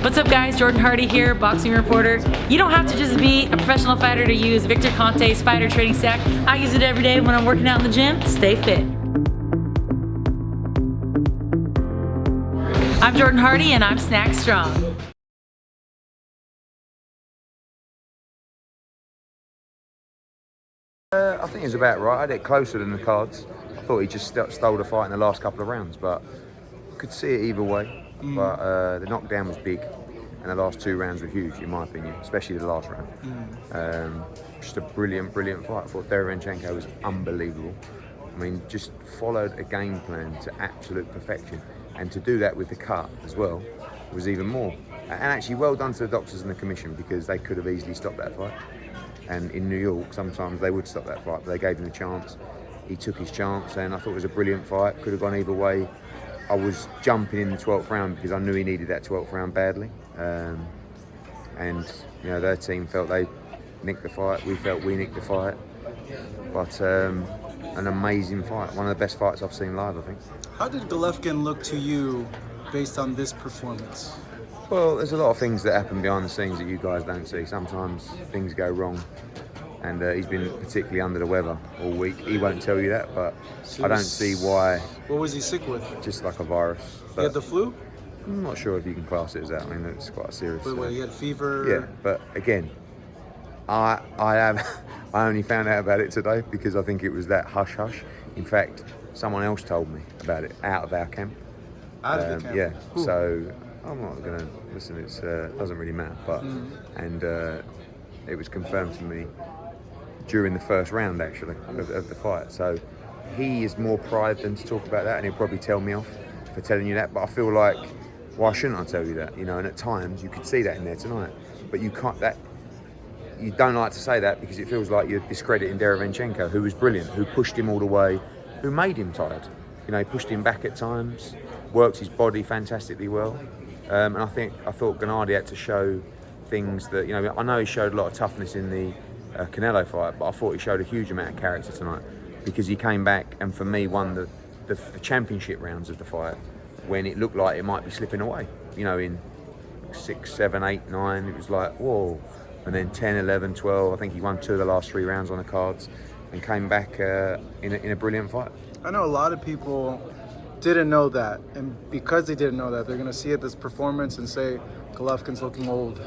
What's up guys, Jordan Hardy here, boxing reporter. You don't have to just be a professional fighter to use Victor Conte's Spider Training Stack. I use it every day when I'm working out in the gym to stay fit. I'm Jordan Hardy and I'm snack strong. I think it was about right. I had it closer than the cards. I thought he just stole the fight in the last couple of rounds, but I could see it either way. But the knockdown was big, and the last 2 rounds were huge, in my opinion, especially the last round. Just a brilliant fight. I thought Derevyanchenko was unbelievable. I mean, just followed a game plan to absolute perfection, and to do that with the cut as well was even more. And actually, well done to the doctors and the commission, because they could have easily stopped that fight. And in New York, sometimes they would stop that fight, but they gave him a chance. He took his chance, and I thought it was a brilliant fight. Could have gone either way. I was jumping in the 12th round because I knew he needed that 12th round badly. And you know, their team felt they nicked the fight. We felt we nicked the fight. But an amazing fight. One of the best fights I've seen live, I think. How did Golovkin look to you based on this performance? Well, there's a lot of things that happen behind the scenes that you guys don't see. Sometimes things go wrong, and he's been particularly under the weather all week. He won't tell you that, but I don't see why. What was he sick with? Just like a virus. He had the flu? I'm not sure if you can class it as that. I mean, it's quite serious. Wait, he had fever? Yeah, but again, I only found out about it today because I think it was that hush-hush. In fact, someone else told me about it out of our camp. Out of the camp? Yeah, Ooh. So I'm not going to listen. It doesn't really matter. But and it was confirmed to me during the first round, actually, of the fight. So he is more pride than to talk about that, and he'll probably tell me off for telling you that. But I feel like, why shouldn't I tell you that? You know, and at times you could see that in there tonight, but you can't. You don't like to say that because it feels like you're discrediting Derevyanchenko, who was brilliant, who pushed him all the way, who made him tired. You know, he pushed him back at times, worked his body fantastically well. And I thought Gennady had to show things that, you know, I know he showed a lot of toughness in the Canelo fight, but I thought he showed a huge amount of character tonight, because he came back and for me won the championship rounds of the fight when it looked like it might be slipping away. You know, in 6, 7, 8, 9, it was like, whoa. And then 10, 11, 12, I think he won 2 of the last 3 rounds on the cards and came back in a brilliant fight. I know a lot of people didn't know that, and because they didn't know that, they're going to see it this performance and say Golovkin's looking old.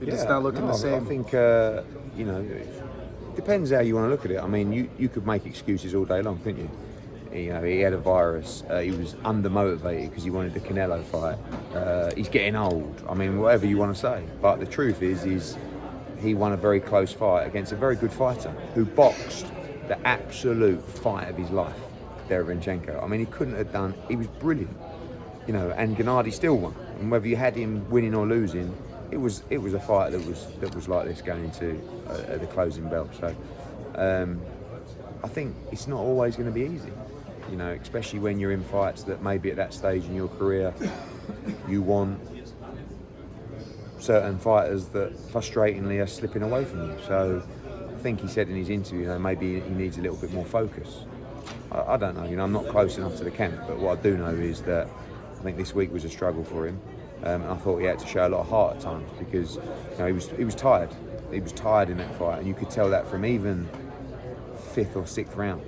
It's not looking the same. I think you know, it depends how you want to look at it. I mean, you could make excuses all day long, couldn't you? You know, he had a virus. He was undermotivated because he wanted the Canelo fight. He's getting old. I mean, whatever you want to say, but the truth is he won a very close fight against a very good fighter who boxed the absolute fight of his life. Derevyanchenko. I mean, he couldn't have done. He was brilliant, you know. And Gennady still won. And whether you had him winning or losing, it was a fight that was like this going to the closing bell. So I think it's not always going to be easy, you know, especially when you're in fights that maybe at that stage in your career you want certain fighters that frustratingly are slipping away from you. So I think he said in his interview, you know, maybe he needs a little bit more focus. I don't know, you know, I'm not close enough to the camp, but what I do know is that I think this week was a struggle for him. And I thought he had to show a lot of heart at times because, you know, he was tired. He was tired in that fight, and you could tell that from even 5th or 6th round.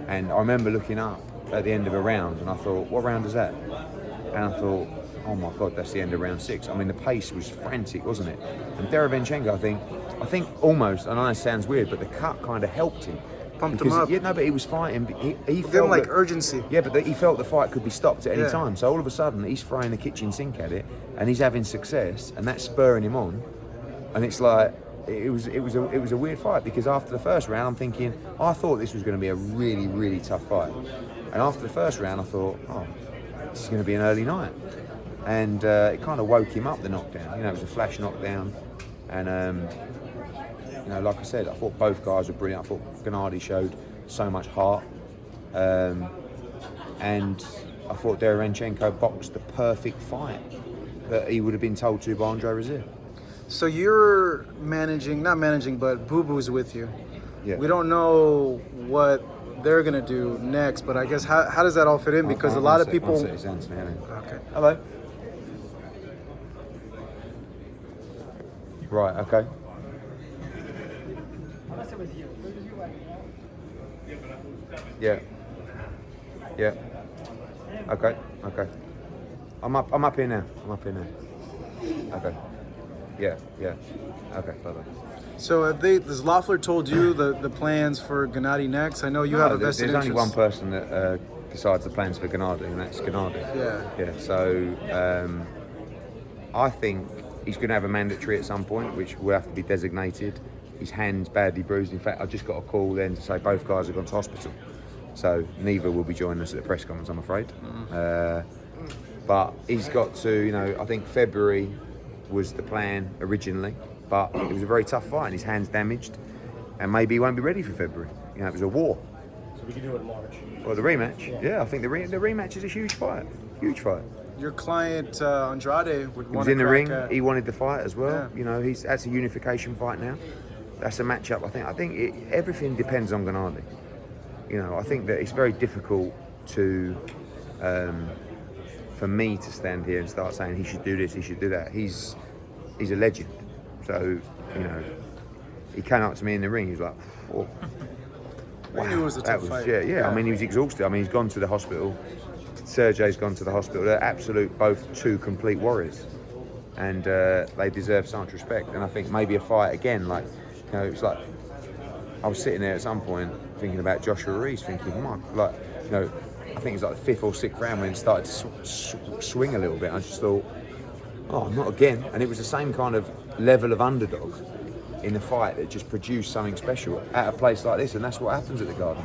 And I remember looking up at the end of a round, and I thought, what round is that? And I thought, oh my God, that's the end of round 6. I mean, the pace was frantic, wasn't it? And Derevyanchenko, I think almost, and I know it sounds weird, but the cut kind of helped him. Pumped him up. Yeah, no, but he was fighting. He felt felt like urgency. Yeah, but he felt the fight could be stopped at any time. So all of a sudden, he's throwing the kitchen sink at it, and he's having success, and that's spurring him on. And it's like it was a weird fight, because after the first round, I'm thinking, I thought this was going to be a really, really tough fight. And after the first round, I thought, oh, this is going to be an early night. And it kind of woke him up, the knockdown. You know, it was a flash knockdown, and. You know, like I said, I thought both guys were brilliant. I thought Gennady showed so much heart, and I thought Derevyanchenko boxed the perfect fight that he would have been told to by Andre Razir. So you're not managing, but Booboo Was With You. Yeah. We don't know what they're gonna do next, but I guess how does that all fit in? Because a lot of people. It's Anthony. Okay. Hello. Right. Okay. Yeah. Yeah. Okay. Okay. I'm up here now. Okay. Yeah. Yeah. Okay. Bye bye. So has Loeffler told you the plans for Gennady next? I know you have a vested there's only one interest. person that decides the plans for Gennady, and that's Gennady. Yeah. Yeah. So I think he's going to have a mandatory at some point, which will have to be designated. His hand's badly bruised. In fact, I just got a call then to say both guys have gone to hospital. So neither will be joining us at the press conference, I'm afraid. But he's got to, I think February was the plan originally, but it was a very tough fight and his hand's damaged and maybe he won't be ready for February. It was a war. So we can do it in March. Well, the rematch, yeah I think the rematch is a huge fight. Your client Andrade would He want was to in the ring, at, he wanted the fight as well. Yeah. That's a unification fight now. That's a matchup, I think everything depends on Gennady. I think that it's very difficult to, for me to stand here and start saying he should do this, he should do that. He's a legend. So, he came up to me in the ring, he was like, oh, I knew it was a tough fight. Yeah. I mean, he was exhausted. I mean, he's gone to the hospital. Sergey's gone to the hospital. They're absolute, both two complete warriors. And they deserve so much respect. And I think maybe a fight again, it's like, I was sitting there at some point thinking about Joshua Reese, thinking, I think it's like the 5th or 6th round when it started to swing a little bit. I just thought, oh, not again. And it was the same kind of level of underdog in the fight that just produced something special at a place like this. And that's what happens at the Garden.